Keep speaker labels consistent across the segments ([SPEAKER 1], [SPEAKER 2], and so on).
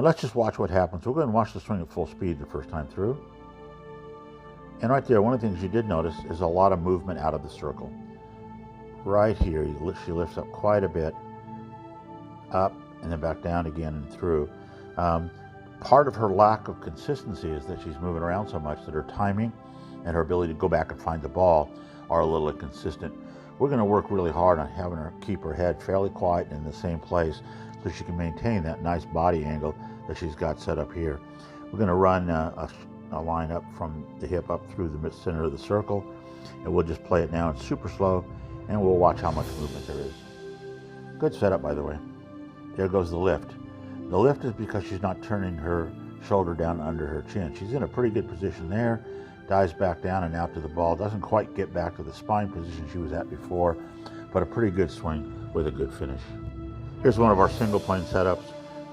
[SPEAKER 1] And let's just watch what happens. We're going to watch the swing at full speed the first time through. And right there, one of the things you did notice is a lot of movement out of the circle. Right here, she lifts up quite a bit, up and then back down again and through. Part of her lack of consistency is that she's moving around so much that her timing and her ability to go back and find the ball are a little inconsistent. We're going to work really hard on having her keep her head fairly quiet in the same place so she can maintain that nice body angle that she's got set up here. We're going to run a line up from the hip up through the center of the circle, and we'll just play it now in super slow, and we'll watch how much movement there is. Good setup, by the way. There goes the lift. The lift is because she's not turning her shoulder down under her chin. She's in a pretty good position there, dives back down and out to the ball. Doesn't quite get back to the spine position she was at before, but a pretty good swing with a good finish. Here's one of our single plane setups.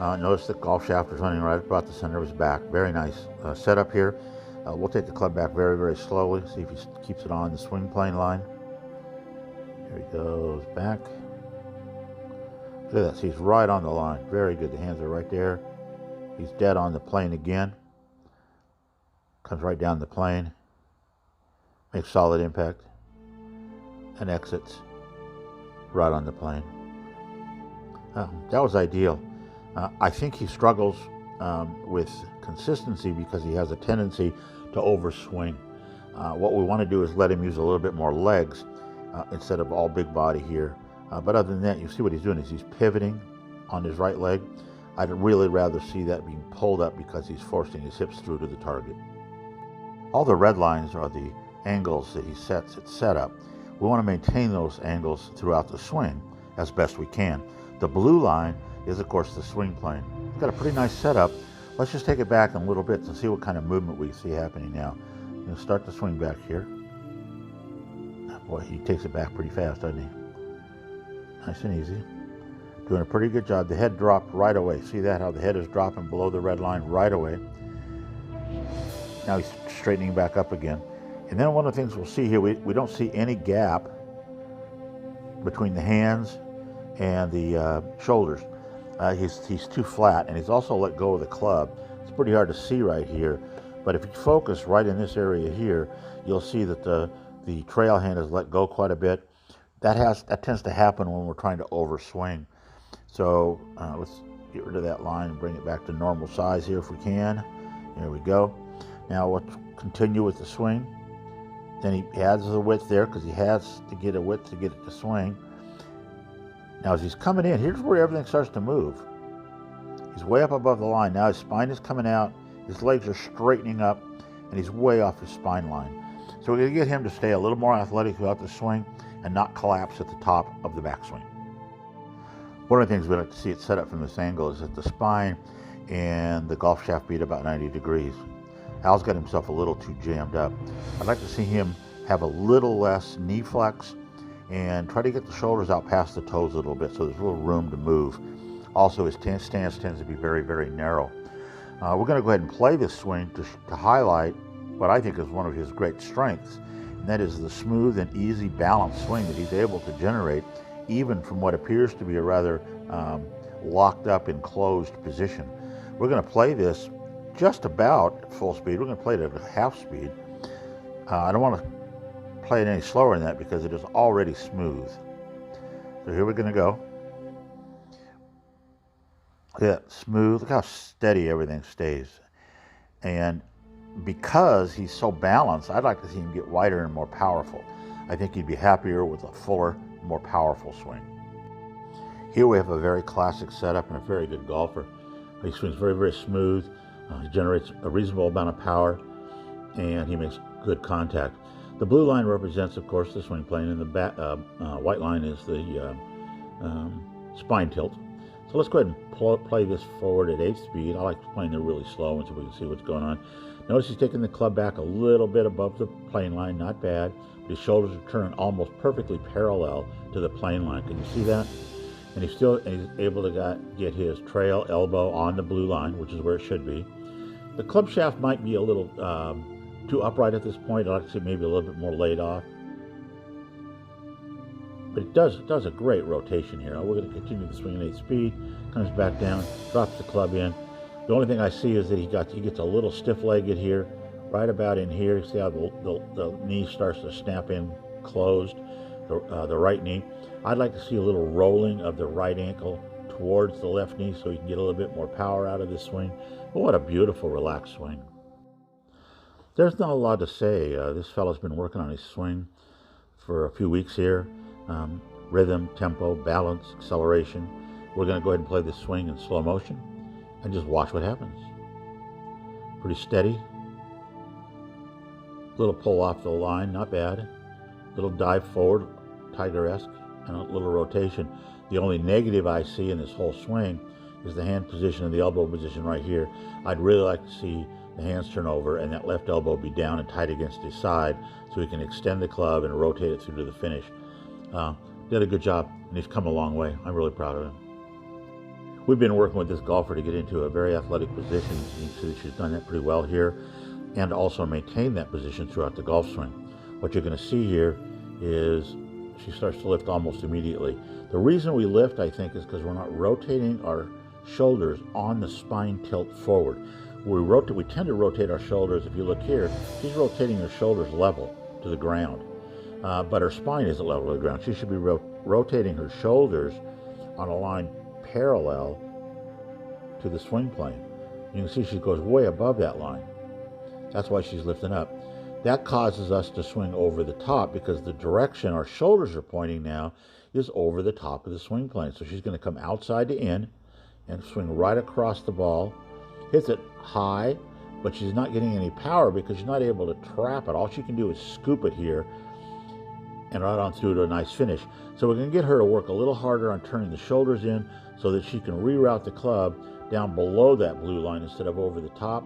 [SPEAKER 1] Notice the golf shaft is running right about the center of his back. Very nice setup here. We'll take the club back very, very slowly. See if he keeps it on the swing plane line. Here he goes back. Look at that. He's right on the line. Very good. The hands are right there. He's dead on the plane again. Comes right down the plane. Makes solid impact. And exits right on the plane. That was ideal. I think he struggles with consistency because he has a tendency to overswing. What we want to do is let him use a little bit more legs instead of all big body here. But other than that, you see what he's doing is he's pivoting on his right leg. I'd really rather see that being pulled up because he's forcing his hips through to the target. All the red lines are the angles that he sets at setup. We want to maintain those angles throughout the swing as best we can. The blue line is, of course, the swing plane. We've got a pretty nice setup. Let's just take it back a little bit and see what kind of movement we see happening now. I'm going to start the swing back here. Oh boy, he takes it back pretty fast, doesn't he? Nice and easy. Doing a pretty good job. The head dropped right away. See that, how the head is dropping below the red line right away. Now he's straightening back up again. And then one of the things we'll see here, we don't see any gap between the hands and the shoulders. He's too flat, and he's also let go of the club. It's pretty hard to see right here, but if you focus right in this area here, you'll see that the trail hand is let go quite a bit. That tends to happen when we're trying to overswing. So let's get rid of that line and bring it back to normal size here if we can. There we go. Now let's continue with the swing. Then he adds the width there because he has to get a width to get it to swing. Now as he's coming in, here's where everything starts to move. He's way up above the line. Now his spine is coming out, his legs are straightening up, and he's way off his spine line. So we're going to get him to stay a little more athletic throughout the swing and not collapse at the top of the backswing. One of the things we like to see it set up from this angle is that the spine and the golf shaft be at about 90 degrees. Al's got himself a little too jammed up. I'd like to see him have a little less knee flex and try to get the shoulders out past the toes a little bit so there's a little room to move. Also, his stance tends to be very, very narrow. We're going to go ahead and play this swing to highlight what I think is one of his great strengths, and that is the smooth and easy balanced swing that he's able to generate even from what appears to be a rather locked up, enclosed position. We're going to play this just about at full speed. We're going to play it at half speed. I don't want to play it any slower than that because it is already smooth. So here we're going to go. Look at that, smooth. Look how steady everything stays. And because he's so balanced, I'd like to see him get wider and more powerful. I think he'd be happier with a fuller, more powerful swing. Here we have a very classic setup and a very good golfer. He swings very, very smooth. He generates a reasonable amount of power, and he makes good contact. The blue line represents, of course, the swing plane, and the white line is the spine tilt. So let's go ahead and play this forward at 8th speed. I like playing it really slow so we can see what's going on. Notice he's taking the club back a little bit above the plane line, not bad. But his shoulders are turned almost perfectly parallel to the plane line. Can you see that? And he's able to get his trail elbow on the blue line, which is where it should be. The club shaft might be a little too upright at this point. I'd like to see maybe a little bit more laid off. But it does a great rotation here. We're going to continue the swing at 8th speed. Comes back down, drops the club in. The only thing I see is that he gets a little stiff-legged here, right about in here. See how the knee starts to snap in closed, the right knee. I'd like to see a little rolling of the right ankle towards the left knee so he can get a little bit more power out of this swing. But what a beautiful, relaxed swing. There's not a lot to say. This fellow's been working on his swing for a few weeks here. Rhythm, tempo, balance, acceleration. We're going to go ahead and play this swing in slow motion and just watch what happens. Pretty steady. Little pull off the line, not bad. Little dive forward, Tiger-esque, and a little rotation. The only negative I see in this whole swing is the hand position and the elbow position right here. I'd really like to see the hands turn over and that left elbow be down and tight against his side so he can extend the club and rotate it through to the finish. Did a good job, and he's come a long way. I'm really proud of him. We've been working with this golfer to get into a very athletic position. You can see she's done that pretty well here, and also maintain that position throughout the golf swing. What you're going to see here is she starts to lift almost immediately. The reason we lift, I think, is because we're not rotating our shoulders on the spine tilt forward. We tend to rotate our shoulders. If you look here, she's rotating her shoulders level to the ground, but her spine isn't level to the ground. She should be rotating her shoulders on a line parallel to the swing plane. You can see she goes way above that line. That's why she's lifting up. That causes us to swing over the top because the direction our shoulders are pointing now is over the top of the swing plane. So she's going to come outside to in and swing right across the ball, hits it high, but she's not getting any power because she's not able to trap it. All she can do is scoop it here and right on through to a nice finish. So we're going to get her to work a little harder on turning the shoulders in so that she can reroute the club down below that blue line instead of over the top.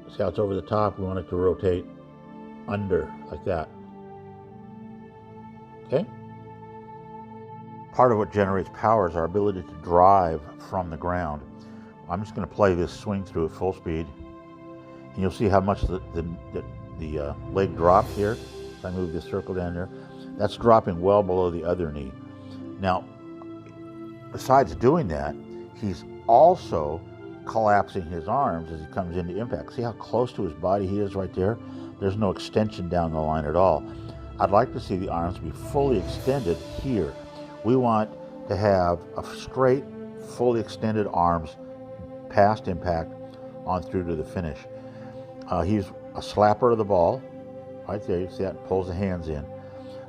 [SPEAKER 1] See how it's over the top? We want it to rotate under, like that. Okay? Part of what generates power is our ability to drive from the ground. I'm just going to play this swing through at full speed, and you'll see how much the leg drops here. If I move this circle down there, that's dropping well below the other knee. Now, besides doing that, he's also collapsing his arms as he comes into impact. See how close to his body he is right there? There's no extension down the line at all. I'd like to see the arms be fully extended here. We want to have a straight, fully extended arms past impact on through to the finish. He's a slapper of the ball. Right there, you see that? Pulls the hands in.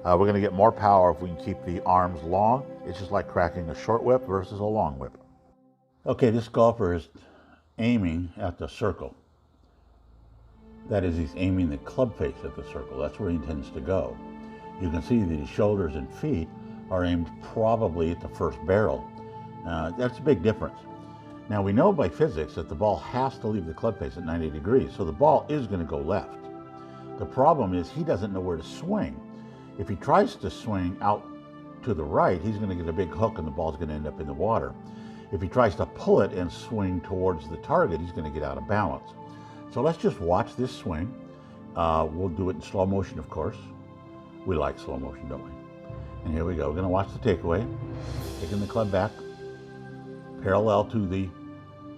[SPEAKER 1] We're going to get more power if we can keep the arms long. It's just like cracking a short whip versus a long whip. Okay, this golfer is aiming at the circle. That is, he's aiming the club face at the circle. That's where he intends to go. You can see that his shoulders and feet are aimed probably at the first barrel. That's a big difference. Now, we know by physics that the ball has to leave the club face at 90 degrees, so the ball is going to go left. The problem is he doesn't know where to swing. If he tries to swing out to the right, he's going to get a big hook and the ball's going to end up in the water. If he tries to pull it and swing towards the target, he's going to get out of balance. So let's just watch this swing. We'll do it in slow motion, of course. We like slow motion, don't we? And here we go. We're going to watch the takeaway. Taking the club back, parallel to the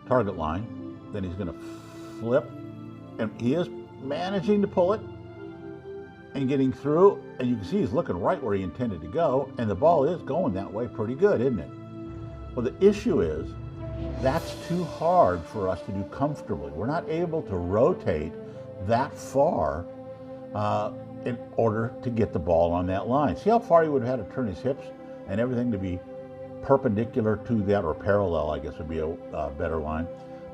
[SPEAKER 1] target line. Then he's going to flip, and he is managing to pull it and getting through. And you can see he's looking right where he intended to go, and the ball is going that way pretty good, isn't it? Well, the issue is that's too hard for us to do comfortably. We're not able to rotate that far in order to get the ball on that line. See how far he would have had to turn his hips and everything to be perpendicular to that, or parallel, I guess would be a better line,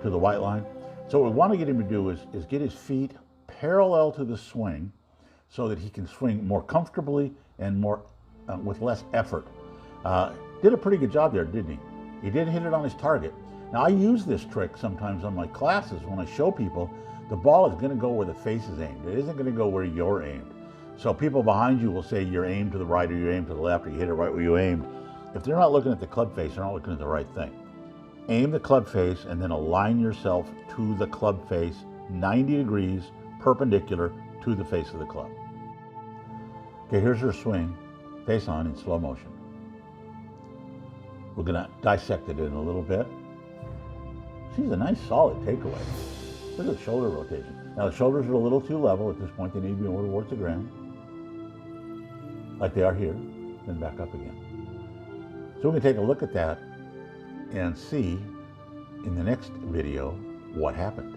[SPEAKER 1] to the white line. So what we want to get him to do is get his feet parallel to the swing so that he can swing more comfortably and more with less effort. Did a pretty good job there, didn't he? He did hit it on his target. Now, I use this trick sometimes on my classes when I show people the ball is going to go where the face is aimed. It isn't going to go where you're aimed. So people behind you will say you're aimed to the right or you're aimed to the left or you hit it right where you aimed. If they're not looking at the club face, they're not looking at the right thing. Aim the club face and then align yourself to the club face 90 degrees perpendicular to the face of the club. Okay, here's her swing, face on in slow motion. We're going to dissect it in a little bit. She's a nice solid takeaway. Look at the shoulder rotation. Now the shoulders are a little too level at this point. They need to be more towards the ground, like they are here, then back up again. So we can take a look at that and see in the next video what happened.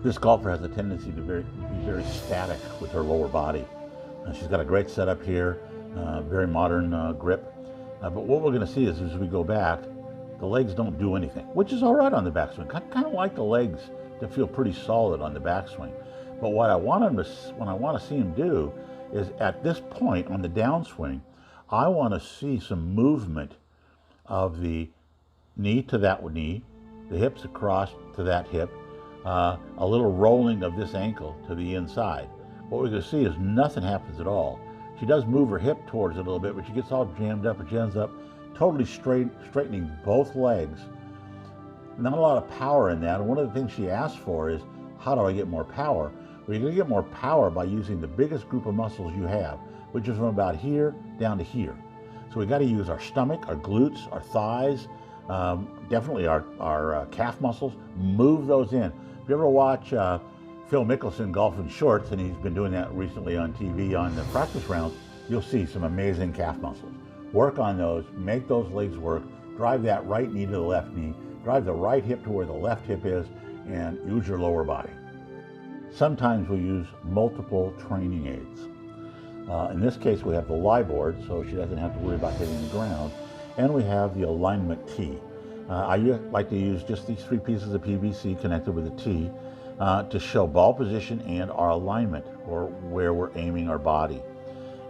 [SPEAKER 1] This golfer has a tendency to be very static with her lower body. She's got a great setup here, very modern grip. But what we're going to see is as we go back, the legs don't do anything, which is all right on the backswing. I kind of like the legs to feel pretty solid on the backswing. But what I want to see him do is at this point on the downswing, I want to see some movement of the knee to that knee, the hips across to that hip, a little rolling of this ankle to the inside. What we're going to see is nothing happens at all. She does move her hip towards it a little bit, but she gets all jammed up and she ends up totally straightening both legs. Not a lot of power in that. And one of the things she asked for is, how do I get more power? Well, you're going to get more power by using the biggest group of muscles you have, which is from about here down to here. So we got to use our stomach, our glutes, our thighs, definitely our calf muscles. Move those in. If you ever watch Phil Mickelson golf in shorts, and he's been doing that recently on TV on the practice rounds, you'll see some amazing calf muscles. Work on those, make those legs work, drive that right knee to the left knee, drive the right hip to where the left hip is, and use your lower body. Sometimes we use multiple training aids. In this case, we have the lie board, so she doesn't have to worry about hitting the ground, and we have the alignment tee. I like to use just these 3 pieces of PVC connected with a tee to show ball position and our alignment, or where we're aiming our body.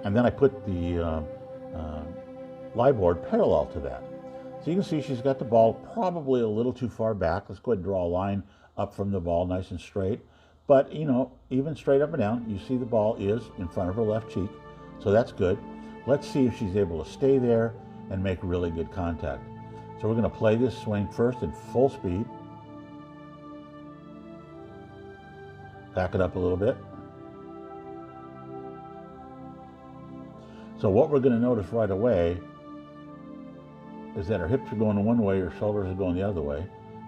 [SPEAKER 1] And then I put the lie board parallel to that. So you can see she's got the ball probably a little too far back. Let's go ahead and draw a line up from the ball nice and straight. But, you know, even straight up and down, you see the ball is in front of her left cheek. So that's good. Let's see if she's able to stay there and make really good contact. So we're going to play this swing first in full speed. Back it up a little bit. So what we're going to notice right away is that her hips are going one way, her shoulders are going the other way.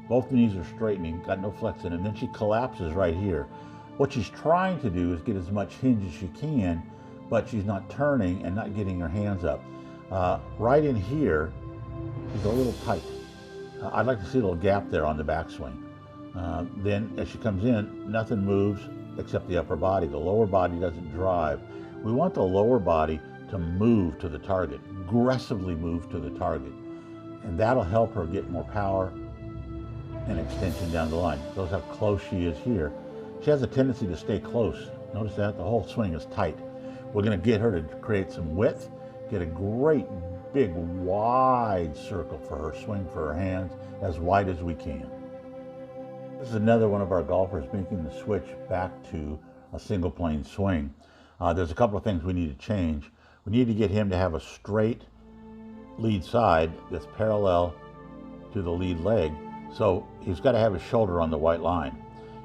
[SPEAKER 1] Both knees are straightening, got no flex in it, and then she collapses right here. What she's trying to do is get as much hinge as she can, but she's not turning and not getting her hands up. Right in here is a little tight. I'd like to see a little gap there on the backswing. Then as she comes in, nothing moves except the upper body. The lower body doesn't drive. We want the lower body to move to the target, aggressively move to the target. And that'll help her get more power and extension down the line. Notice how close she is here. She has a tendency to stay close. Notice that the whole swing is tight. We're going to get her to create some width, get a great big wide circle for her swing for her hands, as wide as we can. This is another one of our golfers making the switch back to a single plane swing. There's a couple of things we need to change. We need to get him to have a straight lead side that's parallel to the lead leg. So he's got to have his shoulder on the white line.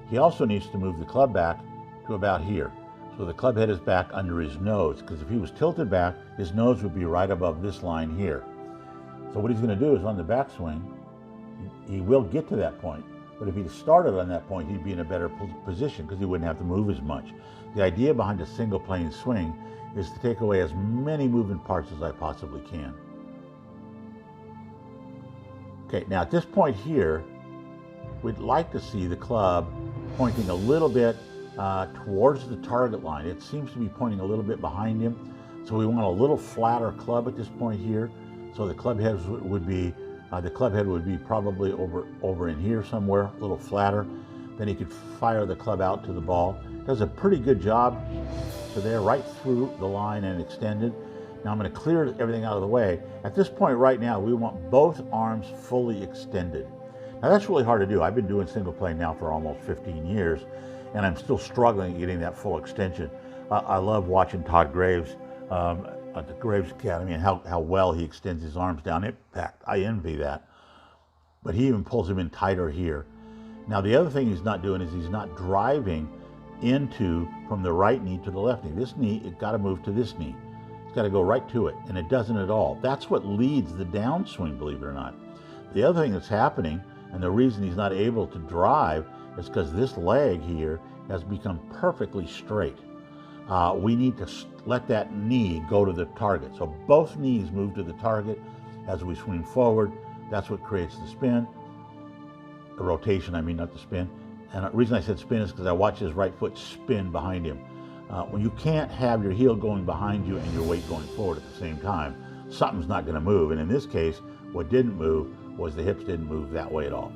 [SPEAKER 1] He also needs to move the club back to about here. So the club head is back under his nose, because if he was tilted back, his nose would be right above this line here. So what he's going to do is on the backswing, he will get to that point. But if he started on that point, he'd be in a better position because he wouldn't have to move as much. The idea behind a single plane swing is to take away as many moving parts as I possibly can. Okay, now at this point here, we'd like to see the club pointing a little bit towards the target line. It seems to be pointing a little bit behind him. So we want a little flatter club at this point here. So the club head would be probably over in here somewhere, a little flatter. Then he could fire the club out to the ball. Does a pretty good job to there, right through the line and extended. Now I'm going to clear everything out of the way. At this point right now, we want both arms fully extended. Now that's really hard to do. I've been doing single plane now for almost 15 years, and I'm still struggling getting that full extension. I love watching Todd Graves at the Graves Academy and how well he extends his arms down. In fact, I envy that. But he even pulls him in tighter here. Now the other thing he's not doing is he's not driving into from the right knee to the left knee. This knee, it's got to move to this knee. It's got to go right to it, and it doesn't at all. That's what leads the downswing, believe it or not. The other thing that's happening, And the reason he's not able to drive is because this leg here has become perfectly straight. We need to let that knee go to the target. So both knees move to the target as we swing forward. That's what creates the spin. The rotation, I mean, not the spin. And the reason I said spin is because I watched his right foot spin behind him. When you can't have your heel going behind you and your weight going forward at the same time, something's not going to move. And in this case, what didn't move was the hips didn't move that way at all.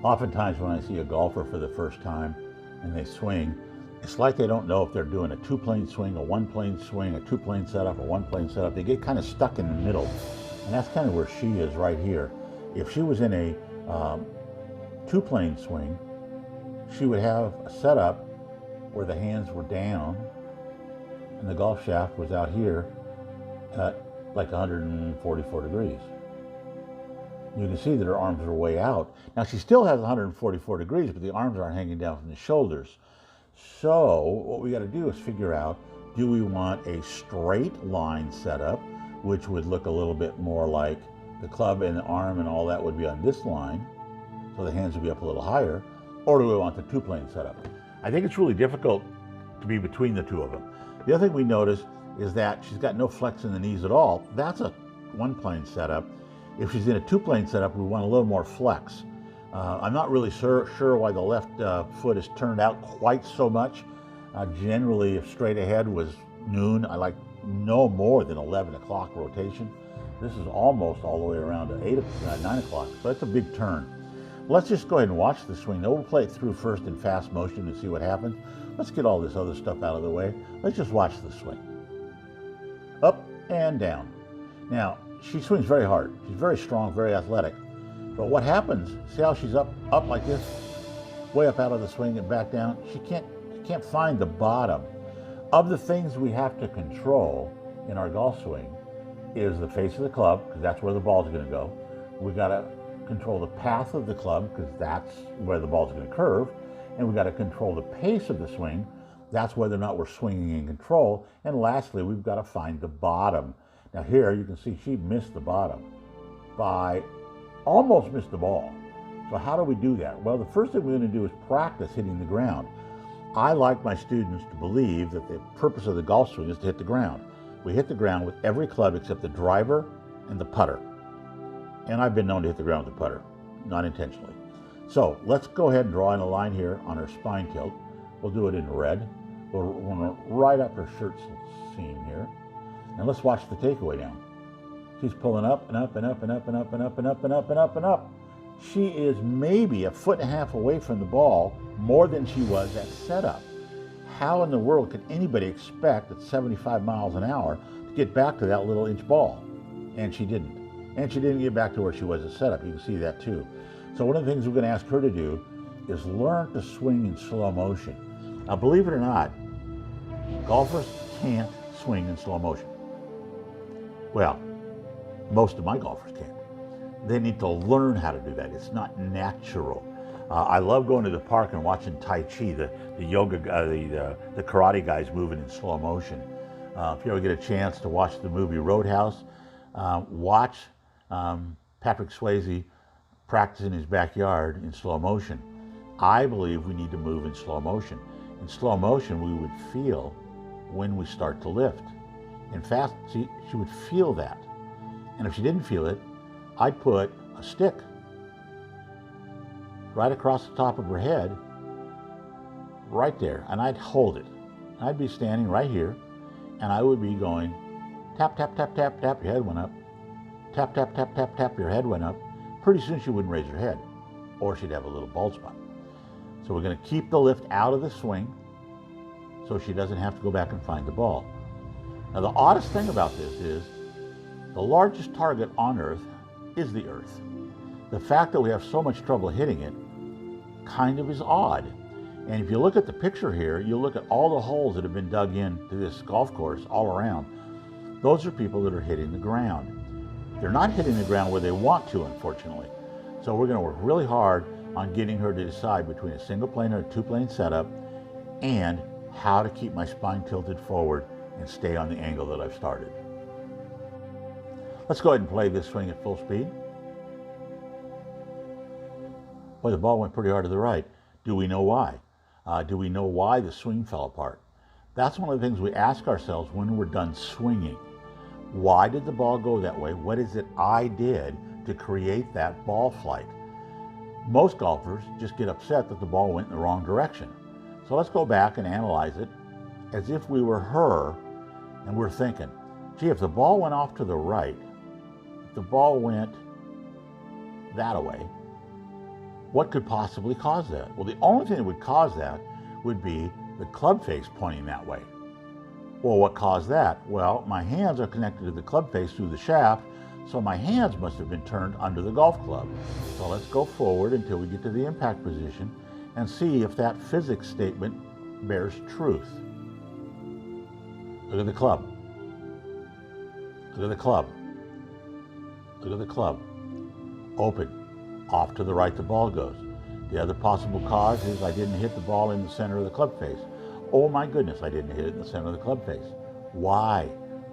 [SPEAKER 1] Oftentimes when I see a golfer for the first time and they swing, it's like they don't know if they're doing a two-plane swing, a one-plane swing, a two-plane setup, a one-plane setup. They get kind of stuck in the middle. And that's kind of where she is right here. If she was in a two-plane swing, she would have a setup where the hands were down and the golf shaft was out here at like 144 degrees. You can see that her arms are way out. Now she still has 144 degrees, but the arms aren't hanging down from the shoulders. So what we got to do is figure out, do we want a straight line setup, which would look a little bit more like the club and the arm and all that would be on this line, so the hands would be up a little higher, or do we want the two-plane setup? I think it's really difficult to be between the two of them. The other thing we notice is that she's got no flex in the knees at all. That's a one-plane setup. If she's in a two-plane setup, we want a little more flex. I'm not really sure why the left foot is turned out quite so much. Generally, if straight ahead was noon, I like no more than 11 o'clock rotation. This is almost all the way around to 9 o'clock, so that's a big turn. Let's just go ahead and watch the swing. Now we'll play it through first in fast motion and see what happens. Let's get all this other stuff out of the way. Let's just watch the swing. Up and down. Now, she swings very hard. She's very strong, very athletic. But what happens, see how she's up like this, way up out of the swing and back down? She can't find the bottom. Of the things we have to control in our golf swing is the face of the club, because that's where the ball's going to go. We got to control the path of the club, because that's where the ball's going to curve. And we got to control the pace of the swing. That's whether or not we're swinging in control. And lastly, we've got to find the bottom. Now here you can see she missed the bottom by almost missed the ball. So how do we do that? Well, the first thing we're going to do is practice hitting the ground. I like my students to believe that the purpose of the golf swing is to hit the ground. We hit the ground with every club except the driver and the putter. And I've been known to hit the ground with the putter, not intentionally. So let's go ahead and draw in a line here on her spine tilt. We'll do it in red. We'll run right up her shirt seam here. And let's watch the takeaway now. She's pulling up and up and up and up and up and up and up and up and up and up. She is maybe a foot and a half away from the ball more than she was at setup. How in the world could anybody expect at 75 miles an hour to get back to that little inch ball? And she didn't. And she didn't get back to where she was at setup. You can see that too. So one of the things we're going to ask her to do is learn to swing in slow motion. Now, believe it or not, golfers can't swing in slow motion. Well, most of my golfers can't. They need to learn how to do that. It's not natural. I love going to the park and watching Tai Chi, the yoga, the karate guys moving in slow motion. If you ever get a chance to watch the movie Roadhouse, watch Patrick Swayze practice in his backyard in slow motion. I believe we need to move in slow motion. In slow motion, we would feel when we start to lift. In fact, she would feel that. And if she didn't feel it, I'd put a stick right across the top of her head, right there, and I'd hold it. I'd be standing right here, and I would be going tap, tap, tap, tap, tap, your head went up. Tap, tap, tap, tap, tap, your head went up. Pretty soon she wouldn't raise her head, or she'd have a little bald spot. So we're going to keep the lift out of the swing so she doesn't have to go back and find the ball. Now the oddest thing about this is the largest target on Earth is the Earth. The fact that we have so much trouble hitting it kind of is odd. And if you look at the picture here, you look at all the holes that have been dug into this golf course all around. Those are people that are hitting the ground. They're not hitting the ground where they want to, unfortunately. So we're going to work really hard on getting her to decide between a single plane or a two-plane setup and how to keep my spine tilted forward and stay on the angle that I've started. Let's go ahead and play this swing at full speed. Boy, the ball went pretty hard to the right. Do we know why? Do we know why the swing fell apart? That's one of the things we ask ourselves when we're done swinging. Why did the ball go that way? What is it I did to create that ball flight? Most golfers just get upset that the ball went in the wrong direction. So let's go back and analyze it as if we were her and we're thinking, gee, if the ball went off to the right, if the ball went that way, what could possibly cause that? Well, the only thing that would cause that would be the club face pointing that way. Well, what caused that? Well, my hands are connected to the club face through the shaft, so my hands must have been turned under the golf club. So let's go forward until we get to the impact position and see if that physics statement bears truth. Look at the club. Look at the club. Look at the club. Open. Off to the right the ball goes. The other possible cause is I didn't hit the ball in the center of the club face. Oh my goodness, I didn't hit it in the center of the club face. Why?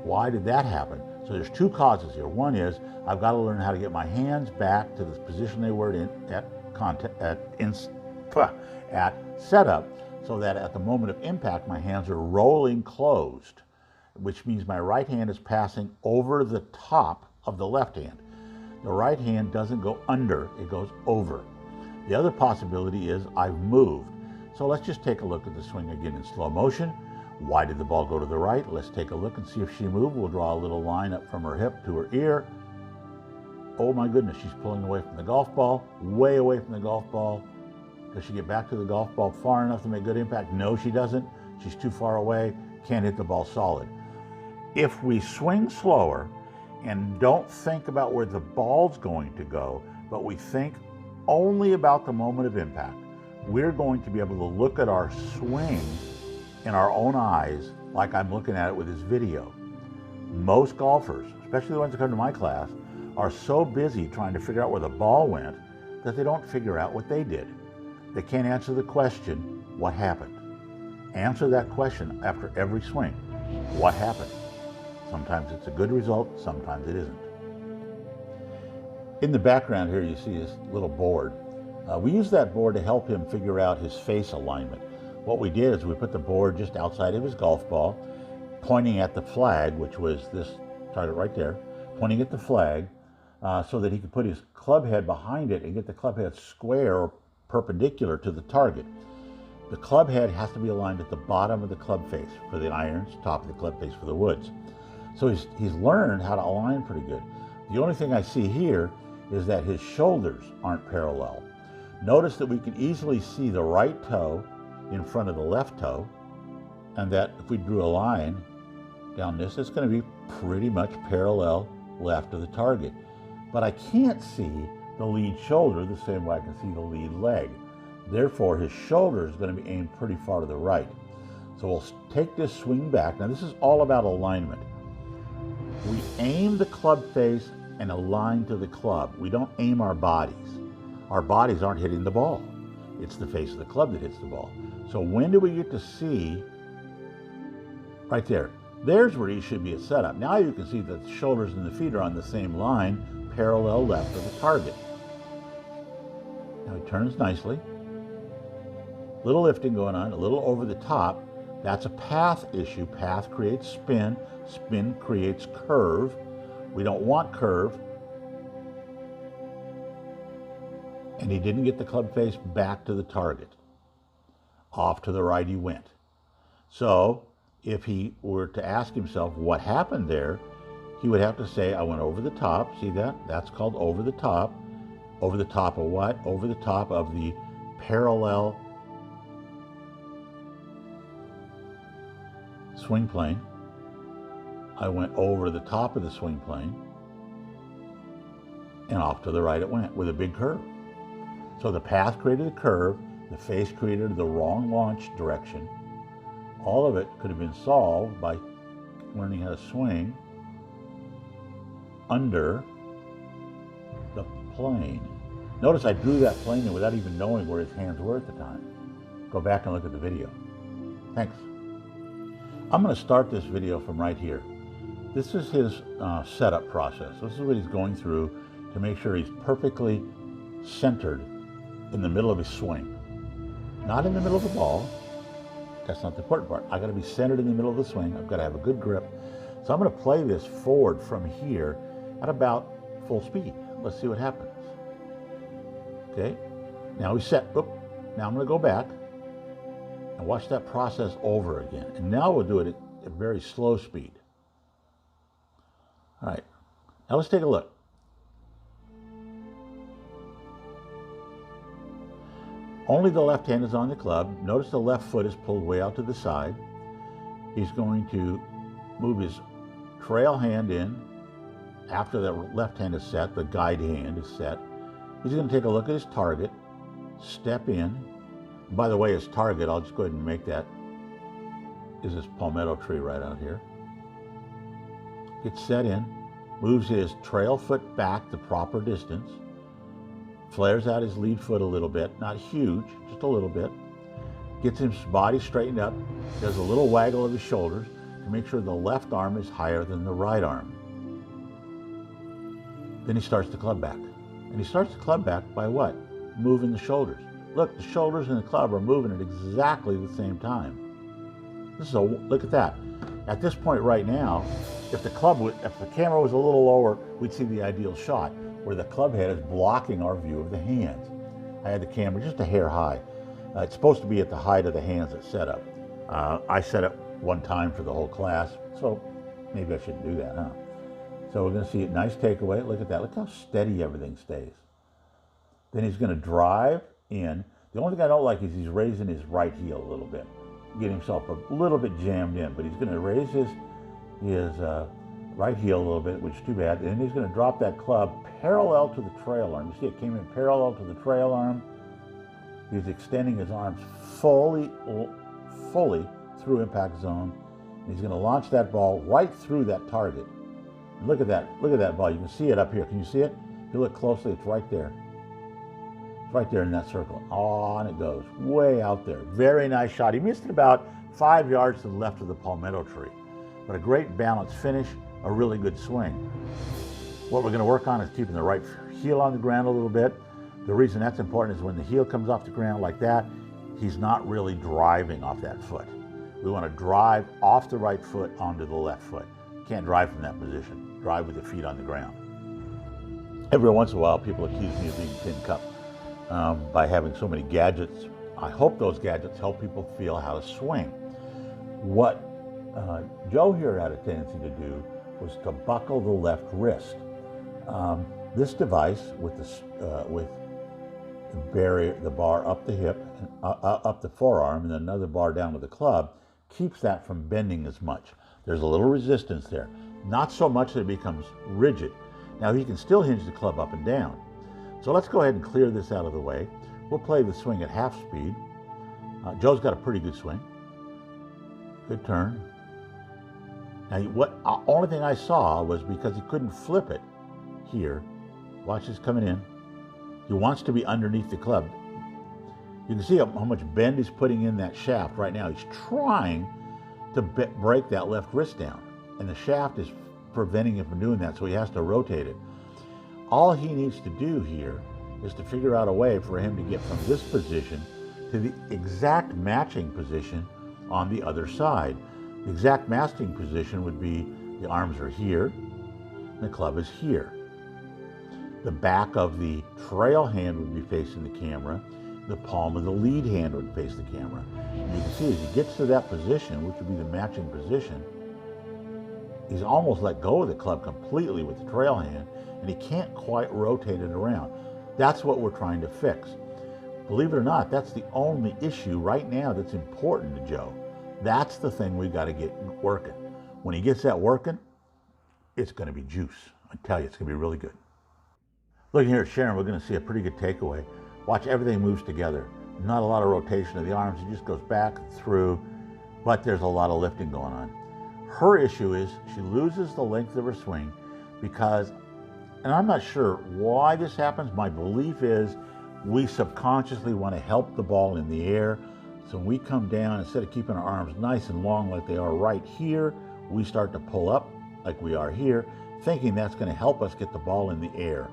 [SPEAKER 1] Why did that happen? So there's two causes here. One is I've got to learn how to get my hands back to the position they were in at setup, so that at the moment of impact my hands are rolling closed, which means my right hand is passing over the top of the left hand. The right hand doesn't go under, it goes over. The other possibility is I've moved. So let's just take a look at the swing again in slow motion. Why did the ball go to the right? Let's take a look and see if she moved. We'll draw a little line up from her hip to her ear. Oh my goodness, she's pulling away from the golf ball, way away from the golf ball. Does she get back to the golf ball far enough to make good impact? No, she doesn't. She's too far away, can't hit the ball solid. If we swing slower and don't think about where the ball's going to go, but we think only about the moment of impact, we're going to be able to look at our swing in our own eyes like I'm looking at it with this video. Most golfers, especially the ones that come to my class, are so busy trying to figure out where the ball went that they don't figure out what they did. They can't answer the question, what happened? Answer that question after every swing. What happened? Sometimes it's a good result, sometimes it isn't. In the background here you see this little board. We use that board to help him figure out his face alignment. What we did is we put the board just outside of his golf ball, pointing at the flag, which was this target right there, pointing at the flag, so that he could put his club head behind it and get the club head square or perpendicular to the target. The club head has to be aligned at the bottom of the club face for the irons, top of the club face for the woods. So he's learned how to align pretty good. The only thing I see here is that his shoulders aren't parallel. Notice that we can easily see the right toe in front of the left toe, and that if we drew a line down this, it's going to be pretty much parallel left of the target. But I can't see the lead shoulder the same way I can see the lead leg. Therefore, his shoulder is going to be aimed pretty far to the right. So we'll take this swing back. Now this is all about alignment. We aim the club face and align to the club. We don't aim our bodies. Our bodies aren't hitting the ball. It's the face of the club that hits the ball. So when do we get to see, right there, there's where he should be a setup. Now you can see that the shoulders and the feet are on the same line, parallel left of the target. Now he turns nicely. Little lifting going on, a little over the top. That's a path issue. Path creates spin. Spin creates curve. We don't want curve. And he didn't get the club face back to the target. Off to the right he went. So if he were to ask himself what happened there, he would have to say, I went over the top. See that? That's called over the top. Over the top of what? Over the top of the parallel swing plane. I went over the top of the swing plane, and off to the right it went with a big curve. So the path created a curve, the face created the wrong launch direction. All of it could have been solved by learning how to swing under the plane. Notice I drew that plane in without even knowing where his hands were at the time. Go back and look at the video. Thanks. I'm going to start this video from right here. This is his setup process. This is what he's going through to make sure he's perfectly centered in the middle of his swing. Not in the middle of the ball. That's not the important part. I got to be centered in the middle of the swing. I've got to have a good grip. So I'm going to play this forward from here at about full speed. Let's see what happens. Okay, now we set. Oop. Now I'm going to go back and watch that process over again. And now we'll do it at very slow speed. All right, now let's take a look. Only the left hand is on the club. Notice the left foot is pulled way out to the side. He's going to move his trail hand in. After the left hand is set, the guide hand is set. He's going to take a look at his target, step in. By the way, his target, I'll just go ahead and make that, is this palmetto tree right out here. Gets set in, moves his trail foot back the proper distance, flares out his lead foot a little bit, not huge, just a little bit, gets his body straightened up, does a little waggle of his shoulders to make sure the left arm is higher than the right arm. Then he starts the club back. And he starts the club back by what? Moving the shoulders. Look, the shoulders and the club are moving at exactly the same time. Look at that. At this point right now, if the camera was a little lower, we'd see the ideal shot where the club head is blocking our view of the hands. I had the camera just a hair high. It's supposed to be at the height of the hands at setup. I set it one time for the whole class, so maybe I shouldn't do that, huh? So we're going to see a nice takeaway. Look at that. Look how steady everything stays. Then he's going to drive in. The only thing I don't like is he's raising his right heel a little bit. Get himself a little bit jammed in, but he's going to raise his right heel a little bit, which is too bad. And then he's going to drop that club parallel to the trail arm. You see it came in parallel to the trail arm. He's extending his arms fully through impact zone. And he's going to launch that ball right through that target. And look at that ball. You can see it up here. Can you see it? If you look closely, it's right there. It's right there in that circle. On it goes, way out there. Very nice shot. He missed it about 5 yards to the left of the palmetto tree. But a great balanced finish, a really good swing. What we're going to work on is keeping the right heel on the ground a little bit. The reason that's important is when the heel comes off the ground like that, he's not really driving off that foot. We want to drive off the right foot onto the left foot. Can't drive from that position. Drive with the feet on the ground. Every once in a while, people accuse me of being tin cup by having so many gadgets. I hope those gadgets help people feel how to swing. What Joe here had a tendency to do was to buckle the left wrist. This device with the bar up the hip, up the forearm, and then another bar down with the club, keeps that from bending as much. There's a little resistance there. Not so much that it becomes rigid. Now he can still hinge the club up and down. So let's go ahead and clear this out of the way. We'll play the swing at half speed. Joe's got a pretty good swing. Good turn. Now only thing I saw was because he couldn't flip it here. Watch this coming in. He wants to be underneath the club. You can see how much bend he's putting in that shaft right now. He's trying to break that left wrist down, and the shaft is preventing him from doing that, so he has to rotate it. All he needs to do here is to figure out a way for him to get from this position to the exact matching position on the other side. The exact matching position would be the arms are here, and the club is here. The back of the trail hand would be facing the camera. The palm of the lead hand would face the camera. And you can see as he gets to that position, which would be the matching position, he's almost let go of the club completely with the trail hand, and he can't quite rotate it around. That's what we're trying to fix. Believe it or not, that's the only issue right now that's important to Joe. That's the thing we got to get working. When he gets that working, it's going to be juice. I tell you, it's going to be really good. Looking here at Sharon, we're going to see a pretty good takeaway. Watch, everything moves together. Not a lot of rotation of the arms. It just goes back through, but there's a lot of lifting going on. Her issue is she loses the length of her swing because, and I'm not sure why this happens. My belief is we subconsciously want to help the ball in the air. So when we come down, instead of keeping our arms nice and long like they are right here, we start to pull up like we are here, thinking that's going to help us get the ball in the air.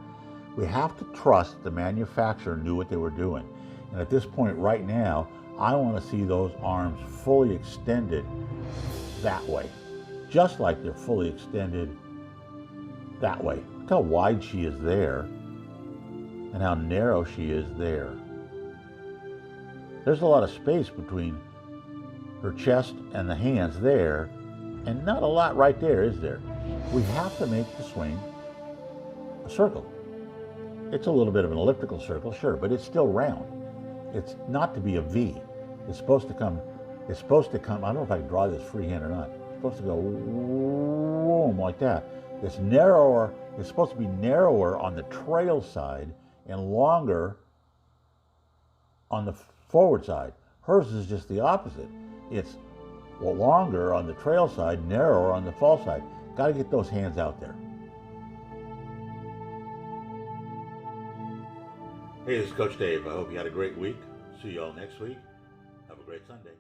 [SPEAKER 1] We have to trust the manufacturer knew what they were doing. And at this point right now, I want to see those arms fully extended that way, just like they're fully extended that way. Look how wide she is there and how narrow she is there. There's a lot of space between her chest and the hands there, and not a lot right there, is there? We have to make the swing a circle. It's a little bit of an elliptical circle, sure, but it's still round. It's not to be a V. It's supposed to come, I don't know if I can draw this freehand or not. It's supposed to go boom, like that. It's narrower, it's supposed to be narrower on the trail side and longer on the forward side. Hers is just the opposite. It's longer on the trail side, narrower on the fall side. Got to get those hands out there. Hey, this is Coach Dave. I hope you had a great week. See you all next week. Have a great Sunday.